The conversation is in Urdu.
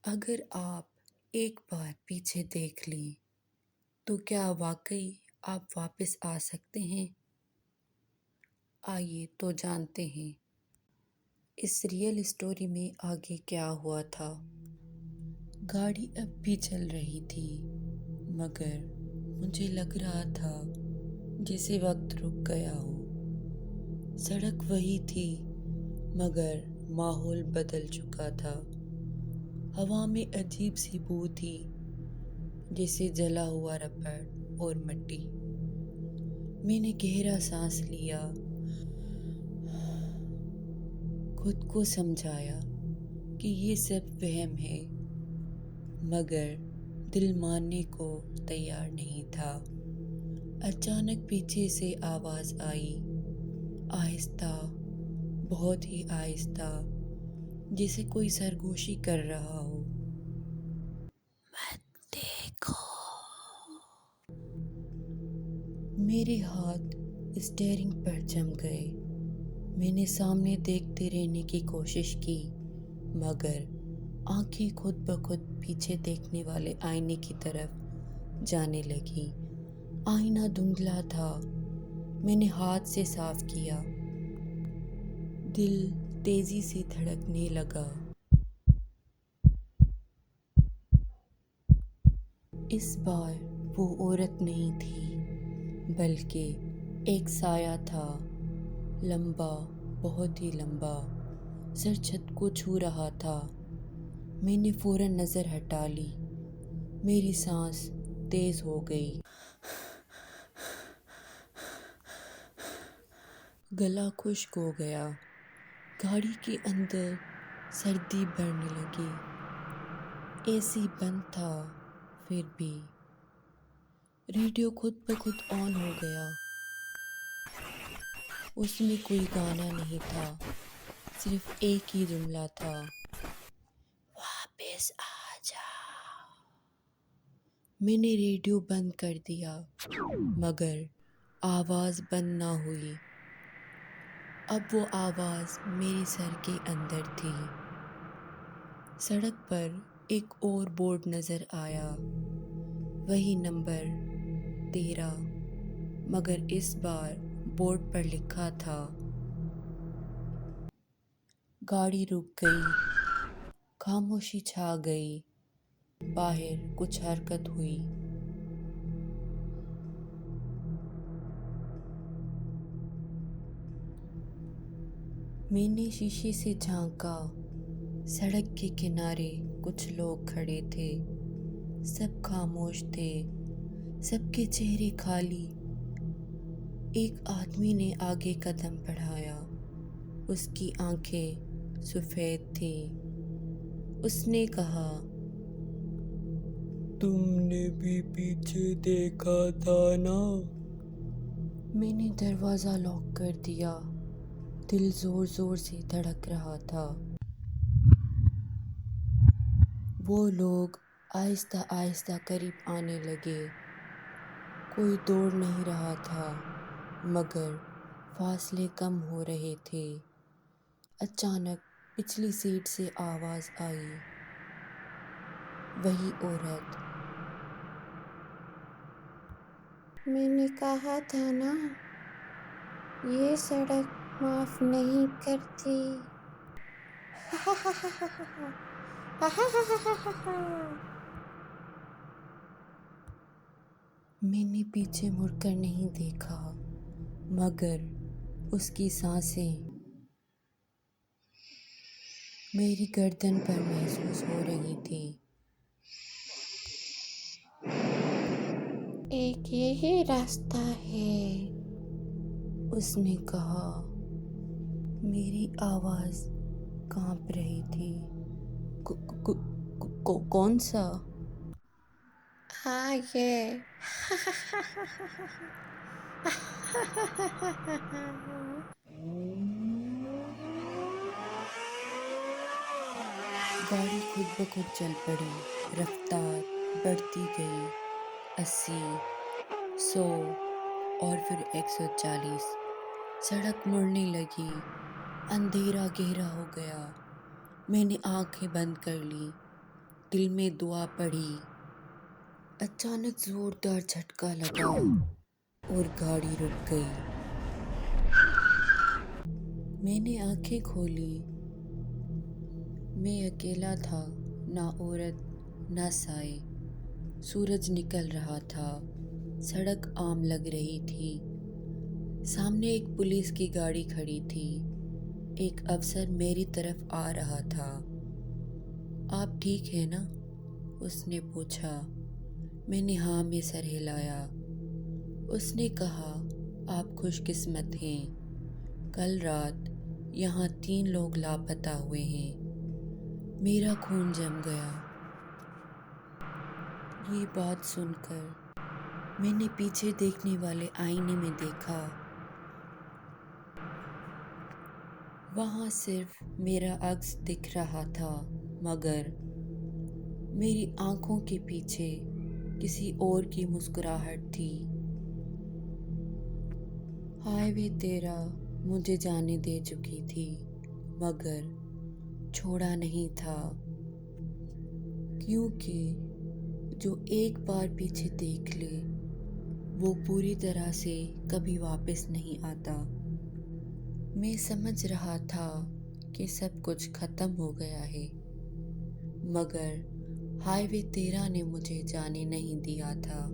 اگر آپ ایک بار پیچھے دیکھ لیں تو کیا واقعی آپ واپس آ سکتے ہیں؟ آئیے تو جانتے ہیں اس ریئل اسٹوری میں آگے کیا ہوا تھا۔ گاڑی اب بھی چل رہی تھی مگر مجھے لگ رہا تھا جیسے وقت رک گیا ہو۔ سڑک وہی تھی مگر ماحول بدل چکا تھا۔ ہوا میں عجیب سی بو تھی جیسے جلا ہوا ربڑ اور مٹی۔ میں نے گہرا سانس لیا، خود کو سمجھایا کہ یہ سب وہم ہے، مگر دل ماننے کو تیار نہیں تھا۔ اچانک پیچھے سے آواز آئی، آہستہ، بہت ہی آہستہ، جیسے کوئی سرگوشی کر رہا ہو۔ مت دیکھو۔ میرے ہاتھ اسٹیئرنگ پر جم گئے۔ میں نے سامنے دیکھتے رہنے کی کوشش کی مگر آنکھیں خود بخود پیچھے دیکھنے والے آئینے کی طرف جانے لگی۔ آئینہ دھندلا تھا۔ میں نے ہاتھ سے صاف کیا۔ دل تیزی سے دھڑکنے لگا۔ اس بار وہ عورت نہیں تھی بلکہ ایک سایہ تھا، لمبا، بہت ہی لمبا، سر چھت کو چھو رہا تھا۔ میں نے فوراً نظر ہٹا لی۔ میری سانس تیز ہو گئی، گلا خشک ہو گیا۔ گاڑی کے اندر سردی بڑھنے لگی۔ اے سی بند تھا پھر بھی۔ ریڈیو خود بخود آن ہو گیا۔ اس میں کوئی گانا نہیں تھا، صرف ایک ہی جملہ تھا، واپس آ جاؤ۔ میں نے ریڈیو بند کر دیا مگر آواز بند نہ ہوئی۔ اب وہ آواز میرے سر کے اندر تھی۔ سڑک پر ایک اور بورڈ نظر آیا، وہی نمبر 13، مگر اس بار بورڈ پر لکھا تھا۔ گاڑی رک گئی، خاموشی چھا گئی۔ باہر کچھ حرکت ہوئی۔ میں نے شیشے سے جھانکا۔ سڑک کے کنارے کچھ لوگ کھڑے تھے، سب خاموش تھے، سب کے چہرے خالی۔ ایک آدمی نے آگے قدم بڑھایا، اس کی آنکھیں سفید تھیں۔ اس نے کہا، تم نے بھی پیچھے دیکھا تھا نا؟ میں نے دروازہ لاک کر دیا۔ دل زور زور سے دھڑک رہا تھا۔ وہ لوگ آہستہ آہستہ قریب آنے لگے۔ کوئی دوڑ نہیں رہا تھا مگر فاصلے کم ہو رہے تھے۔ اچانک پچھلی سیٹ سے آواز آئی، وہی عورت، میں نے کہا تھا نا، یہ سڑک معاف نہیں کرتی۔ میں نے پیچھے مڑ کر نہیں دیکھا مگر اس کی سانسیں میری گردن پر محسوس ہو رہی تھیں۔ ایک یہی راستہ ہے، اس نے کہا۔ میری آواز کانپ رہی تھی۔ کون سا؟ آگے۔ گاڑی خود بخود چل پڑی، رفتار بڑھتی گئی، 80، 100 اور پھر 140۔ سڑک مڑنے لگی، اندھیرا گہرا ہو گیا۔ میں نے آنکھیں بند کر لیں۔ دل میں دعا پڑھی۔ اچانک زوردار جھٹکا لگا اور گاڑی رک گئی۔ میں نے آنکھیں کھولی۔ میں اکیلا تھا، نہ عورت نہ سائے۔ سورج نکل رہا تھا، سڑک عام لگ رہی تھی۔ سامنے ایک پولیس کی گاڑی کھڑی تھی۔ ایک افسر میری طرف آ رہا تھا۔ آپ ٹھیک ہیں نا؟ اس نے پوچھا۔ میں نے ہاں میں سر ہلایا۔ اس نے کہا، آپ خوش قسمت ہیں، کل رات یہاں 3 لوگ لاپتہ ہوئے ہیں۔ میرا خون جم گیا۔ یہ بات سن کر میں نے پیچھے دیکھنے والے آئینے میں دیکھا۔ وہاں صرف میرا عکس دکھ رہا تھا، مگر میری آنکھوں کے پیچھے کسی اور کی مسکراہٹ تھی۔ ہائی وے 13 مجھے جانے دے چکی تھی، مگر چھوڑا نہیں تھا، کیونکہ جو ایک بار پیچھے دیکھ لے وہ پوری طرح سے کبھی واپس نہیں آتا۔ میں سمجھ رہا تھا کہ سب کچھ ختم ہو گیا ہے، مگر ہائی وے 13 نے مجھے جانے نہیں دیا تھا۔